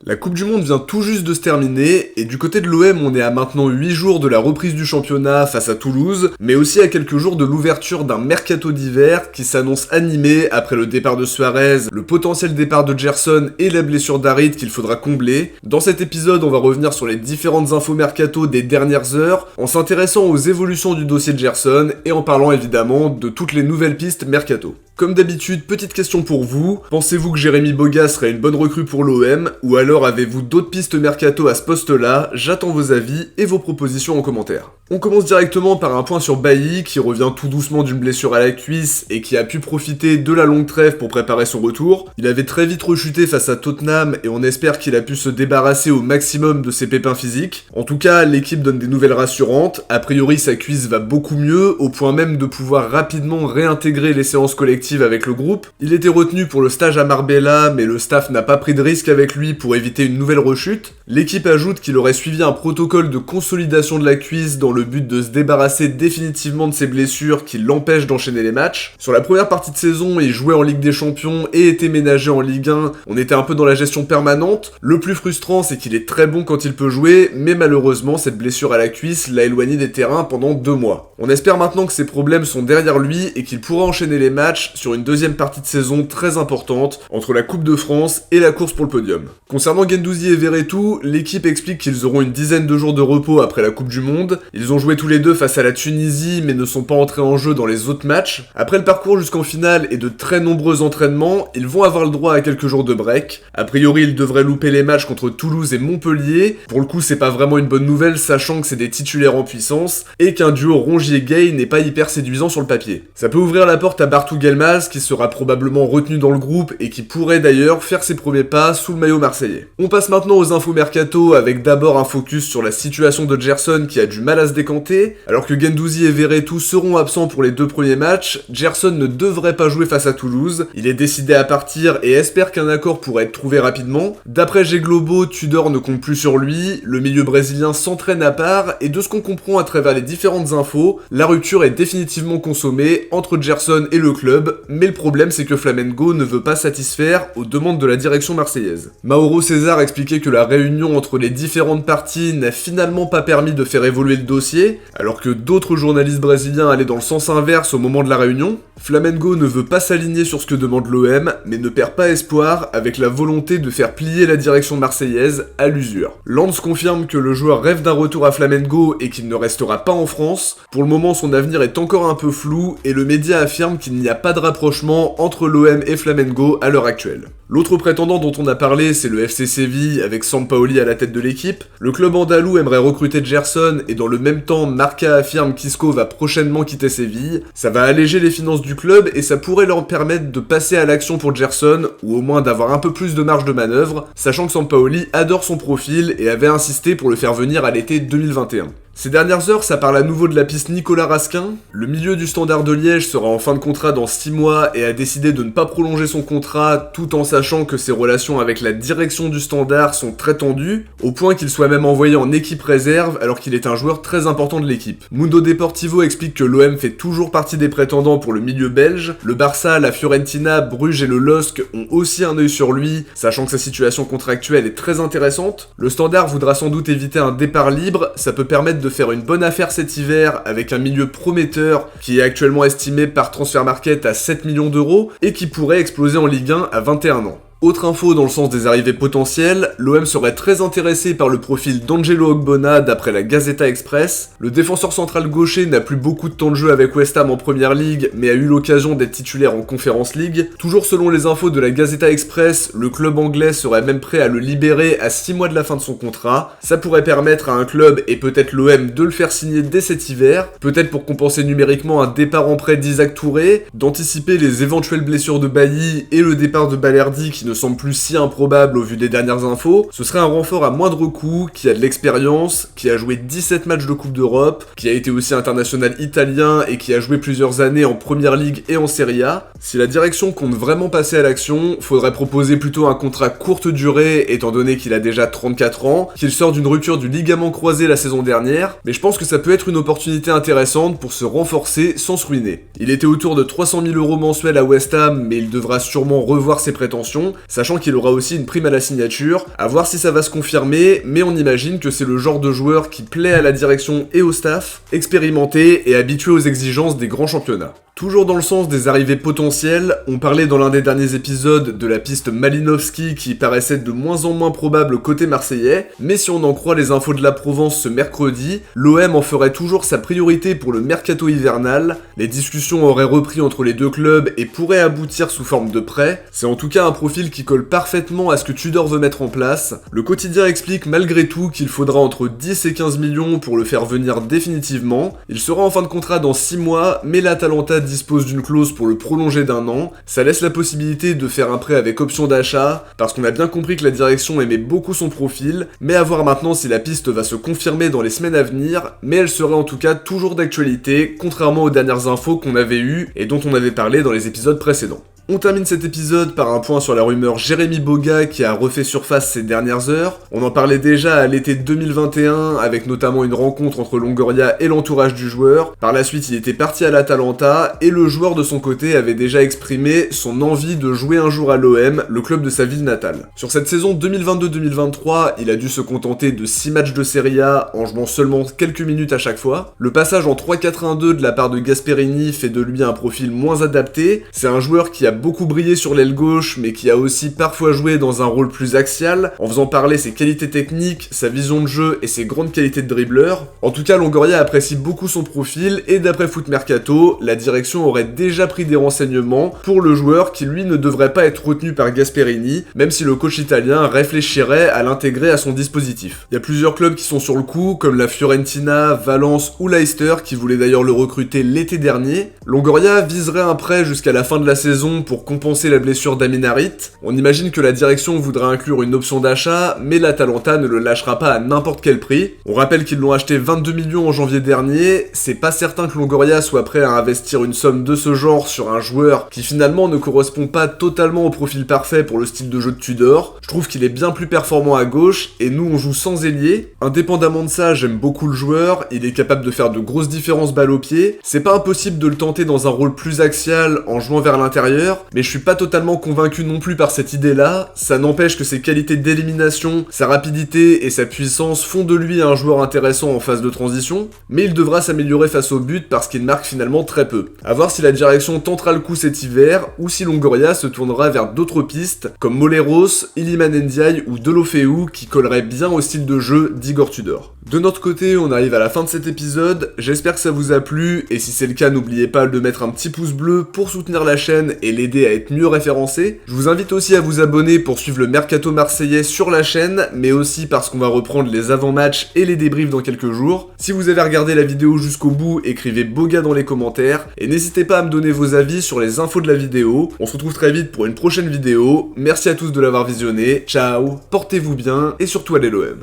La Coupe du Monde vient tout juste de se terminer, et du côté de l'OM, on est à maintenant 8 jours de la reprise du championnat face à Toulouse, mais aussi à quelques jours de l'ouverture d'un mercato d'hiver qui s'annonce animé après le départ de Suarez, le potentiel départ de Gerson et la blessure d'Harit qu'il faudra combler. Dans cet épisode, on va revenir sur les différentes infos mercato des dernières heures, en s'intéressant aux évolutions du dossier de Gerson et en parlant évidemment de toutes les nouvelles pistes mercato. Comme d'habitude, petite question pour vous, pensez-vous que Jérémy Boga serait une bonne recrue pour l'OM, ou alors avez-vous d'autres pistes mercato à ce poste-là? J'attends vos avis et vos propositions en commentaire. On commence directement par un point sur Bailly, qui revient tout doucement d'une blessure à la cuisse et qui a pu profiter de la longue trêve pour préparer son retour. Il avait très vite rechuté face à Tottenham et on espère qu'il a pu se débarrasser au maximum de ses pépins physiques. En tout cas, l'équipe donne des nouvelles rassurantes, a priori sa cuisse va beaucoup mieux, au point même de pouvoir rapidement réintégrer les séances collectives avec le groupe. Il était retenu pour le stage à Marbella, mais le staff n'a pas pris de risque avec lui pour éviter une nouvelle rechute. L'équipe ajoute qu'il aurait suivi un protocole de consolidation de la cuisse dans le but de se débarrasser définitivement de ses blessures qui l'empêchent d'enchaîner les matchs. Sur la première partie de saison, il jouait en Ligue des Champions et était ménagé en Ligue 1. On était un peu dans la gestion permanente. Le plus frustrant, c'est qu'il est très bon quand il peut jouer, mais malheureusement, cette blessure à la cuisse l'a éloigné des terrains pendant 2 mois. On espère maintenant que ses problèmes sont derrière lui et qu'il pourra enchaîner les matchs sur une deuxième partie de saison très importante entre la Coupe de France et la course pour le podium. Concernant Guendouzi et Verretou, l'équipe explique qu'ils auront une dizaine de jours de repos après la Coupe du Monde. Ils ont joué tous les deux face à la Tunisie mais ne sont pas entrés en jeu dans les autres matchs. Après le parcours jusqu'en finale et de très nombreux entraînements, ils vont avoir le droit à quelques jours de break. A priori, ils devraient louper les matchs contre Toulouse et Montpellier. Pour le coup, c'est pas vraiment une bonne nouvelle sachant que c'est des titulaires en puissance et qu'un duo Rongier-Gay n'est pas hyper séduisant sur le papier. Ça peut ouvrir la porte à Barthou-Gelmaz qui sera probablement retenu dans le groupe et qui pourrait d'ailleurs faire ses premiers pas sous le maillot marseillais. On passe maintenant aux infos mercato avec d'abord un focus sur la situation de Gerson qui a du mal à se décanter. Alors que Guendouzi et Verretou seront absents pour les 2 premiers matchs, Gerson ne devrait pas jouer face à Toulouse. Il est décidé à partir et espère qu'un accord pourrait être trouvé rapidement. D'après G-Globo, Tudor ne compte plus sur lui, le milieu brésilien s'entraîne à part et de ce qu'on comprend à travers les différentes infos, la rupture est définitivement consommée entre Gerson et le club, mais le problème c'est que Flamengo ne veut pas satisfaire aux demandes de la direction marseillaise. Mauro César expliquait que la réunion entre les différentes parties n'a finalement pas permis de faire évoluer le dossier, alors que d'autres journalistes brésiliens allaient dans le sens inverse au moment de la réunion. Flamengo ne veut pas s'aligner sur ce que demande l'OM, mais ne perd pas espoir avec la volonté de faire plier la direction marseillaise à l'usure. Lens confirme que le joueur rêve d'un retour à Flamengo et qu'il ne restera pas en France. Pour le moment, son avenir est encore un peu flou et le média affirme qu'il n'y a pas de rapprochement entre l'OM et Flamengo à l'heure actuelle. L'autre prétendant dont on a parlé, c'est le FC Séville avec Sampaoli à la tête de l'équipe. Le club andalou aimerait recruter Gerson et dans le même temps, Marca affirme qu'Isco va prochainement quitter Séville. Ça va alléger les finances du club et ça pourrait leur permettre de passer à l'action pour Gerson ou au moins d'avoir un peu plus de marge de manœuvre, sachant que Sampaoli adore son profil et avait insisté pour le faire venir à l'été 2021. Ces dernières heures, ça parle à nouveau de la piste Nicolas Raskin. Le milieu du Standard de Liège sera en fin de contrat dans 6 mois et a décidé de ne pas prolonger son contrat tout en sachant que ses relations avec la direction du Standard sont très tendues, au point qu'il soit même envoyé en équipe réserve alors qu'il est un joueur très important de l'équipe. Mundo Deportivo explique que l'OM fait toujours partie des prétendants pour le milieu belge. Le Barça, la Fiorentina, Bruges et le LOSC ont aussi un œil sur lui, sachant que sa situation contractuelle est très intéressante. Le Standard voudra sans doute éviter un départ libre, ça peut permettre de faire une bonne affaire cet hiver avec un milieu prometteur qui est actuellement estimé par Transfermarkt à 7 millions d'euros et qui pourrait exploser en Ligue 1 à 21 ans. Autre info dans le sens des arrivées potentielles, l'OM serait très intéressé par le profil d'Angelo Ogbonna d'après la Gazeta Express. Le défenseur central gaucher n'a plus beaucoup de temps de jeu avec West Ham en Première Ligue, mais a eu l'occasion d'être titulaire en Conference League. Toujours selon les infos de la Gazeta Express, le club anglais serait même prêt à le libérer à 6 mois de la fin de son contrat. Ça pourrait permettre à un club et peut-être l'OM de le faire signer dès cet hiver, peut-être pour compenser numériquement un départ en prêt d'Isaac Touré, d'anticiper les éventuelles blessures de Bailly et le départ de Balerdi qui ne semble plus si improbable au vu des dernières infos. Ce serait un renfort à moindre coût, qui a de l'expérience, qui a joué 17 matchs de Coupe d'Europe, qui a été aussi international italien et qui a joué plusieurs années en Première Ligue et en Serie A. Si la direction compte vraiment passer à l'action, faudrait proposer plutôt un contrat courte durée étant donné qu'il a déjà 34 ans, qu'il sort d'une rupture du ligament croisé la saison dernière, mais je pense que ça peut être une opportunité intéressante pour se renforcer sans se ruiner. Il était autour de 300 000 € mensuels à West Ham, mais il devra sûrement revoir ses prétentions. sachant qu'il aura aussi une prime à la signature, à voir si ça va se confirmer, mais on imagine que c'est le genre de joueur qui plaît à la direction et au staff, expérimenté et habitué aux exigences des grands championnats. Toujours dans le sens des arrivées potentielles, on parlait dans l'un des derniers épisodes de la piste Malinowski qui paraissait de moins en moins probable côté marseillais, mais si on en croit les infos de la Provence ce mercredi, l'OM en ferait toujours sa priorité pour le mercato hivernal, les discussions auraient repris entre les deux clubs et pourraient aboutir sous forme de prêt, c'est en tout cas un profil qui colle parfaitement à ce que Tudor veut mettre en place. Le quotidien explique malgré tout qu'il faudra entre 10 et 15 millions pour le faire venir définitivement, il sera en fin de contrat dans 6 mois, mais l'Atalanta dispose d'une clause pour le prolonger d'1 an, ça laisse la possibilité de faire un prêt avec option d'achat, parce qu'on a bien compris que la direction aimait beaucoup son profil, mais à voir maintenant si la piste va se confirmer dans les semaines à venir, mais elle serait en tout cas toujours d'actualité, contrairement aux dernières infos qu'on avait eues et dont on avait parlé dans les épisodes précédents. On termine cet épisode par un point sur la rumeur Jérémy Boga qui a refait surface ces dernières heures. On en parlait déjà à l'été 2021 avec notamment une rencontre entre Longoria et l'entourage du joueur. Par la suite, il était parti à l'Atalanta et le joueur de son côté avait déjà exprimé son envie de jouer un jour à l'OM, le club de sa ville natale. Sur cette saison 2022-2023, il a dû se contenter de 6 matchs de Serie A en jouant seulement quelques minutes à chaque fois. Le passage en 3-4-1-2 de la part de Gasperini fait de lui un profil moins adapté. C'est un joueur qui a beaucoup brillé sur l'aile gauche, mais qui a aussi parfois joué dans un rôle plus axial, en faisant parler ses qualités techniques, sa vision de jeu et ses grandes qualités de dribbleur. En tout cas, Longoria apprécie beaucoup son profil, et d'après Foot Mercato, la direction aurait déjà pris des renseignements pour le joueur qui lui ne devrait pas être retenu par Gasperini, même si le coach italien réfléchirait à l'intégrer à son dispositif. Il y a plusieurs clubs qui sont sur le coup, comme la Fiorentina, Valence ou Leicester, qui voulaient d'ailleurs le recruter l'été dernier. Longoria viserait un prêt jusqu'à la fin de la saison pour compenser la blessure d'Amin Harit. On imagine que la direction voudra inclure une option d'achat, mais l'Atalanta ne le lâchera pas à n'importe quel prix. On rappelle qu'ils l'ont acheté 22 millions en janvier dernier, c'est pas certain que Longoria soit prêt à investir une somme de ce genre sur un joueur qui finalement ne correspond pas totalement au profil parfait pour le style de jeu de Tudor. Je trouve qu'il est bien plus performant à gauche, et nous on joue sans ailier. Indépendamment de ça, j'aime beaucoup le joueur, il est capable de faire de grosses différences balle au pied. C'est pas impossible de le tenter dans un rôle plus axial en jouant vers l'intérieur, mais je suis pas totalement convaincu non plus par cette idée-là. Ça n'empêche que ses qualités d'élimination, sa rapidité et sa puissance font de lui un joueur intéressant en phase de transition, mais il devra s'améliorer face au but parce qu'il marque finalement très peu. A voir si la direction tentera le coup cet hiver, ou si Longoria se tournera vers d'autres pistes, comme Moleros, Iliman Ndiaye ou Deulofeu, qui colleraient bien au style de jeu d'Igor Tudor. De notre côté, on arrive à la fin de cet épisode, j'espère que ça vous a plu, et si c'est le cas, n'oubliez pas de mettre un petit pouce bleu pour soutenir la chaîne et l'aider à être mieux référencé. Je vous invite aussi à vous abonner pour suivre le mercato marseillais sur la chaîne, mais aussi parce qu'on va reprendre les avant-matchs et les débriefs dans quelques jours. Si vous avez regardé la vidéo jusqu'au bout, écrivez Boga dans les commentaires, et n'hésitez pas à me donner vos avis sur les infos de la vidéo. On se retrouve très vite pour une prochaine vidéo, merci à tous de l'avoir visionné, ciao, portez-vous bien, et surtout allez l'OM.